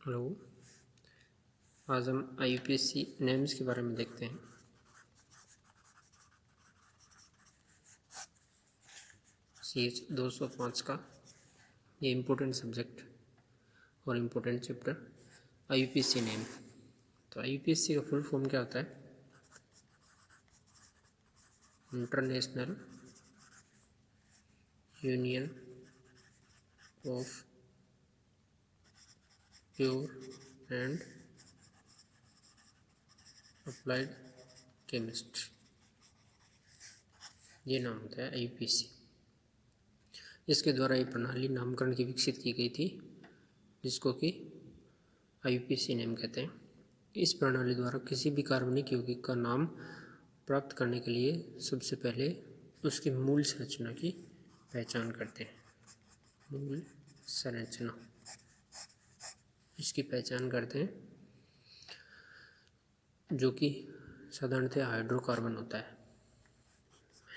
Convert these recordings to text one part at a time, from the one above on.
Hello. आज हम IUPAC names के बारे में देखते हैं। CH 205 का ये इम्पोर्टेंट सब्जेक्ट और इम्पोर्टेंट चैप्टर IUPAC नेम। तो IUPAC का फुल फॉर्म क्या होता है? International union of pure and applied chemistry, ये नाम होता है IUPAC। इसके द्वारा ये प्रणाली नामकरण की विकसित की गई थी, जिसको कि IUPAC नेम कहते हैं। इस प्रणाली द्वारा किसी भी कार्बनिक यौगिक का नाम प्राप्त करने के लिए सबसे पहले उसकी मूल संरचना की पहचान करते हैं। मूल संरचना इसकी पहचान करते हैं, जो कि साधारणतः हाइड्रोकार्बन होता है।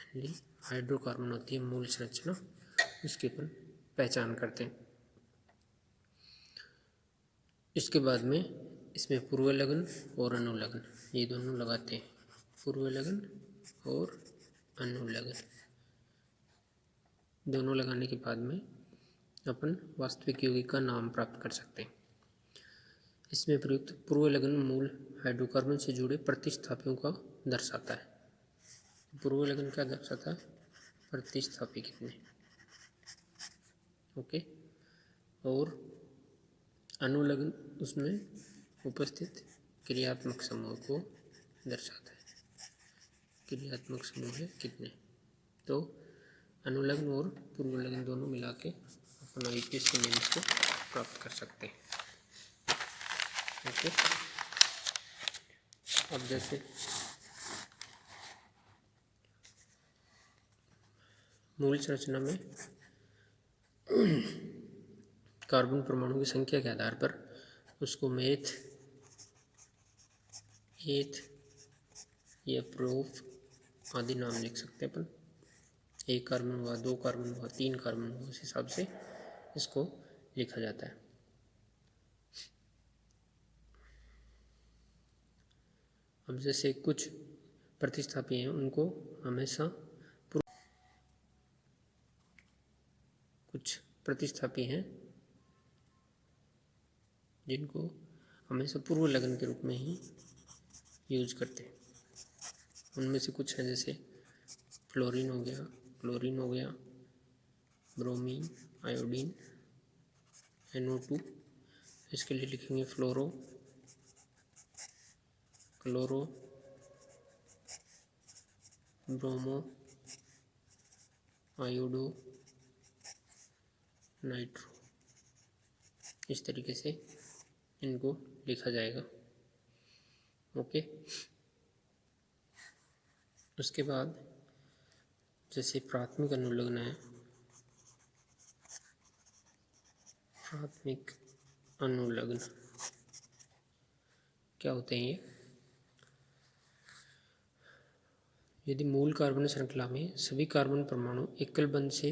मेनली हाइड्रोकार्बन होती है मूल संरचना, उसकी अपन पहचान करते हैं। इसके बाद में इसमें पूर्वलग्न और अनुलग्न ये दोनों लगाते हैं। पूर्वलग्न और अनुलग्न दोनों लगाने के बाद में अपन वास्तविक यौगिक का नाम प्राप्त कर सकते हैं। इसमें प्रयुक्त पूर्वलग्न मूल हाइड्रोकार्बन से जुड़े प्रतिस्थापियों का दर्शाता है। पूर्वलग्न क्या दर्शाता है? प्रतिस्थापी कितने, ओके। और अनुलग्न उसमें उपस्थित क्रियात्मक समूह को दर्शाता है। क्रियात्मक समूह है कितने। तो अनुलग्न और पूर्वलग्न दोनों मिला के अपन IUPAC नेम्स को प्राप्त कर सकते हैं, ओके। अब जैसे मूल संरचना में कार्बन परमाणु की संख्या के आधार पर उसको मेथ, एथ या प्रोफ आदि नाम लिख सकते हैं अपन। 1 कार्बन हुआ, 2 कार्बन हुआ, 3 कार्बन हुआ, उस हिसाब से इसको लिखा जाता है। अब जैसे कुछ प्रतिस्थापी हैं, उनको हमेशा कुछ प्रतिस्थापी हैं जिनको हमेशा पूर्वलग्न के रूप में ही यूज करते हैं। उनमें से कुछ हैं जैसे फ्लोरीन हो गया, क्लोरीन हो गया, ब्रोमीन, आयोडीन, NO2। इसके लिए लिखेंगे फ्लोरो, क्लोरो, ब्रोमो, आयोडो, नाइट्रो। इस तरीके से इनको लिखा जाएगा, ओके। उसके बाद जैसे प्राथमिक अनुलग्न है, प्राथमिक अनुलग्न क्या होते हैं ये? यदि मूल कार्बन श्रृंखला में सभी कार्बन परमाणु एकल बंध से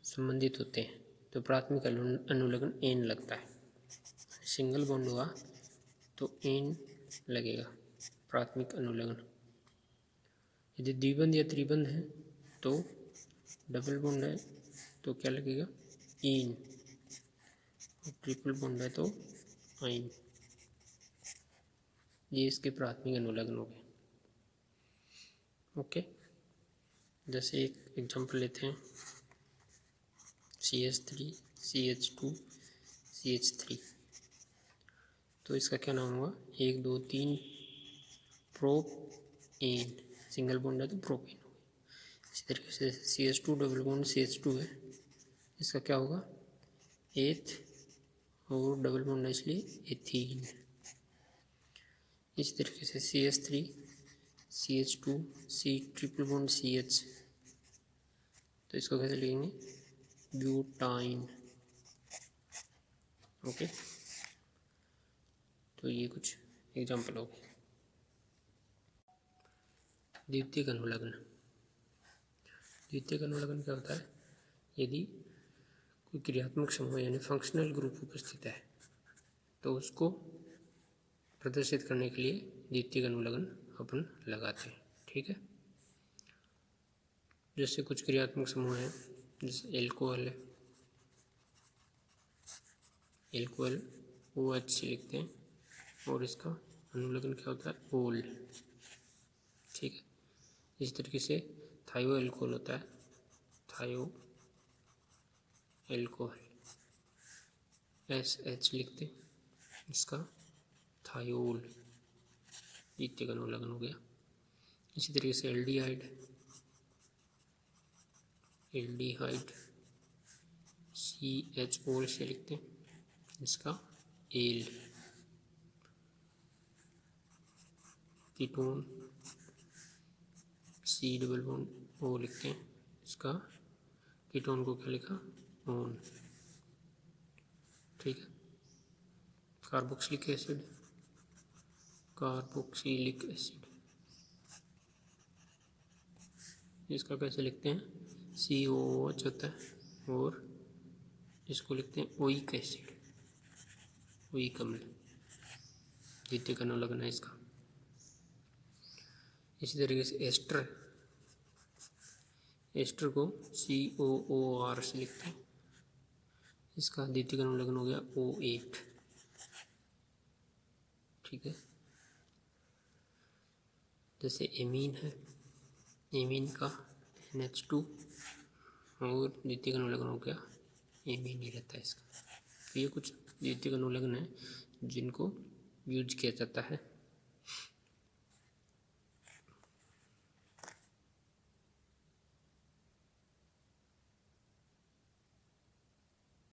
संबंधित होते हैं तो प्राथमिक अनुलग्न एन लगता है। सिंगल बॉन्ड हुआ तो एन लगेगा, प्राथमिक अनुलग्न। यदि द्विबंध या त्रिबंध है तो डबल बॉन्ड है तो क्या लगेगा? इन। ट्रिपल बॉन्ड है तो आइन। ये इसके प्राथमिक अनुलग्न हो गए, ओके। जैसे एक एग्जांपल लेते हैं, CH3 CH2 CH3। तो इसका क्या नाम होगा? 1 2 3 प्रोपेन। सिंगल बॉन्ड है तो प्रोपेन हो गया। इसी तरीके से CH2 डबल बॉन्ड CH2 है, इसका क्या होगा? एथ, और डबल बॉन्ड है इसलिए एथीन। इसी तरीके से CH3 CH2 C triple bond CH, तो इसको कैसे लिखेंगे? Butyne, okay. तो ये कुछ एग्जाम्पल हो गए। द्वितीयक अनुलग्न। द्वितीयक अनुलग्न क्या होता है? यदि कोई क्रियात्मक समूह यानी फंक्शनल ग्रुप उपस्थित है तो उसको प्रदर्शित करने के लिए द्वितीयक अनुलग्न अपन लगाते हैं। ठीक है, जैसे कुछ क्रियात्मक समूह हैं, जैसे एल्कोहल है, एल्कोहल OH से लिखते हैं और इसका अनुलग्न क्या होता है, ओल। ठीक है, इस तरीके से थायो एल्कोहल होता है, थायो एल्कोहल SH लिखते हैं, इसका थायोल, द्वितीयक अनुलग्न हो गया। इसी तरीके से एल्डिहाइड, एल्डिहाइड CHO से लिखते हैं, इसका L. Ketone C double bond O लिखते हैं, इसका कीटोन को क्या लिखा, ओन। ठीक है, कार्बोक्सिलिक एसिड, कार्बोक्सिलिक एसिड, इसका कैसे लिखते हैं, COOH होता है और इसको लिखते हैं ओइक एसिड, ओइक अम्ल, द्वितीयक अनुलग्न है इसका। इसी तरीके से एस्टर, एस्टर को COOR से लिखते हैं, इसका द्वितीयक अनुलग्न हो गया O8। ठीक है, जैसे एमीन है, एमीन का NH2 और द्वितीयक अनुलग्न हो गया एमीन ही रहता है इसका। तो ये कुछ द्वितीयक अनुलग्न है जिनको यूज किया जाता है